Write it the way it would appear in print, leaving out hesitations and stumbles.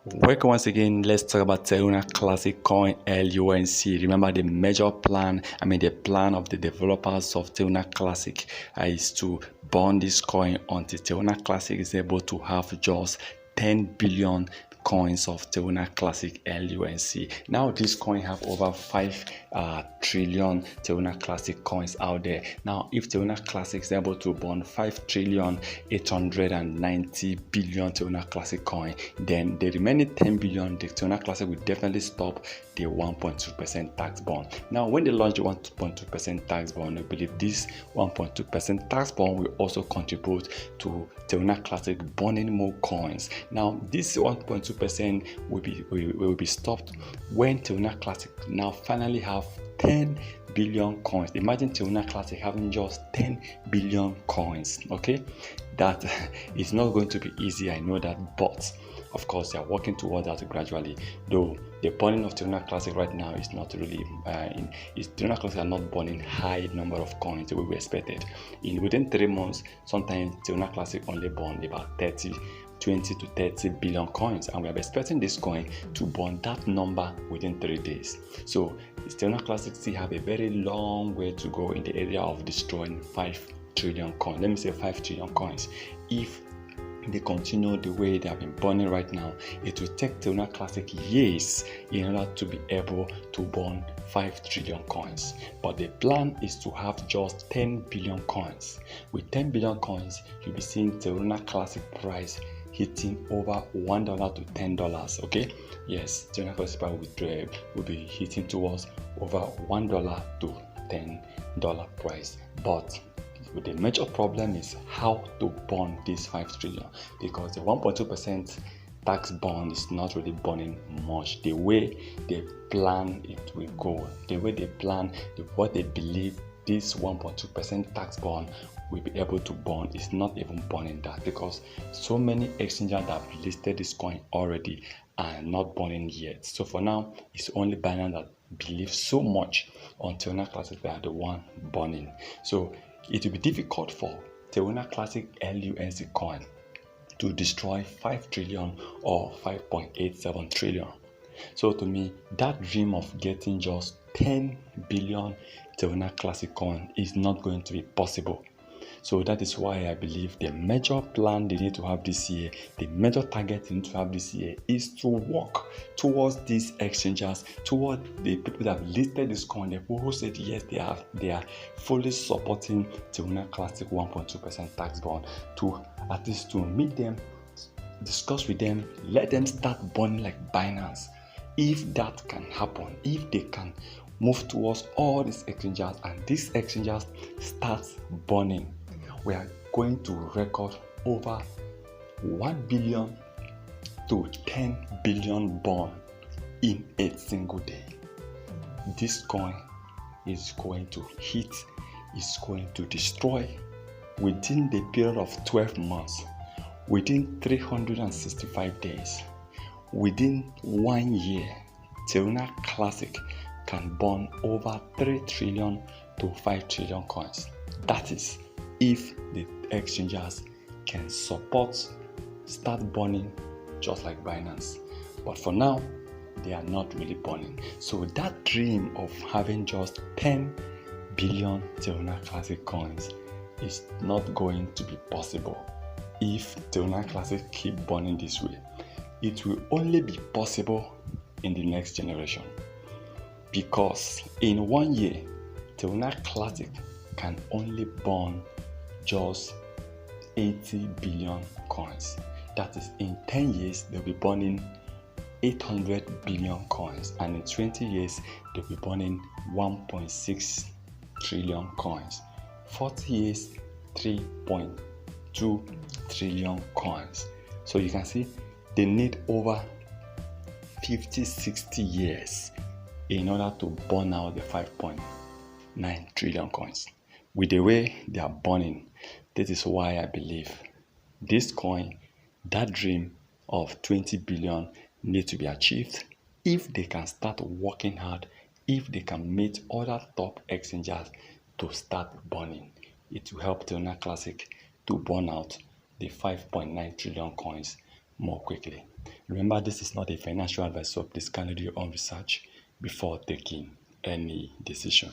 Welcome once again. Let's talk about Teruna Classic Coin LUNC. Remember the the plan of the developers of Teruna Classic is to burn this coin until Teruna Classic is able to have just 10 billion coins of Teruna Classic LUNC. Now this coin have over 5 trillion Teruna Classic coins out there. Now if Teruna Classic is able to burn 5 trillion 890 billion Teruna Classic coin, then the remaining 10 billion, the Teruna Classic will definitely stop the 1.2% tax bond. Now when they launch the 1.2% tax bond, I believe this 1.2% tax bond will also contribute to Teruna Classic burning more coins. Now this 1.2% will be stopped when Teruna Classic now finally have 10 billion coins. Imagine Teruna Classic having just 10 billion coins. Okay, that is not going to be easy, I know that, but of course they are working towards that gradually. Though the burning of Teruna Classic right now is not really Teruna Classic are not burning high number of coins the way we expected. Within 3 months, sometimes Teruna Classic only burn about 20 to 30 billion coins, and we are expecting this coin to burn that number within 3 days. So Teruna Classic still have a very long way to go in the area of destroying 5 trillion coins. Let me say 5 trillion coins. If they continue the way they have been burning right now, it will take Teruna Classic years in order to be able to burn 5 trillion coins. But the plan is to have just 10 billion coins. With 10 billion coins, you'll be seeing Teruna Classic price hitting over $1 to $10. Okay, yes, Teruna Classic price will be hitting towards over $1 to $10 price. But the major problem is how to burn this 5 trillion, because the 1.2% tax bond is not really burning much. The way they plan it will go, the way they plan, what they believe this 1.2% tax bond will be able to burn is not even burning that, because so many exchanges that have listed this coin already are not burning yet. So for now, it's only Binance that believes so much on Teruna Classic they are the one burning. So it will be difficult for Teruna Classic LUNC coin to destroy 5 trillion or 5.87 trillion. So to me, that dream of getting just 10 billion Teruna Classic coin is not going to be possible. So that is why I believe the major plan they need to have this year, the major target they need to have this year, is to work towards these exchanges, toward the people that have listed this coin, the people who said yes, they are fully supporting Teruna Classic 1.2% tax bond, to at least to meet them, discuss with them, let them start burning like Binance. If that can happen, if they can move towards all these exchanges and these exchanges start burning, we are going to record over 1 billion to 10 billion burn in a single day. This coin is going to hit, is going to destroy within the period of 12 months, within 365 days, within 1 year. Teruna Classic can burn over 3 trillion to 5 trillion coins. That is if the exchanges can start burning just like Binance. But for now, they are not really burning. So that dream of having just 10 billion Teruna Classic coins is not going to be possible if Teruna Classic keep burning this way. It will only be possible in the next generation, because in 1 year, Teruna Classic can only burn just 80 billion coins. That is, in 10 years, they'll be burning 800 billion coins, and in 20 years, they'll be burning 1.6 trillion coins. 40 years, 3.2 trillion coins. So you can see they need over 50-60 years in order to burn out the 5.9 trillion coins. With the way they are burning, this is why I believe this coin, that dream of 20 billion need to be achieved if they can start working hard, if they can meet other top exchanges to start burning. It will help Teruna Classic to burn out the 5.9 trillion coins more quickly. Remember, this is not a financial advice, so please kindly do your own research before taking any decision.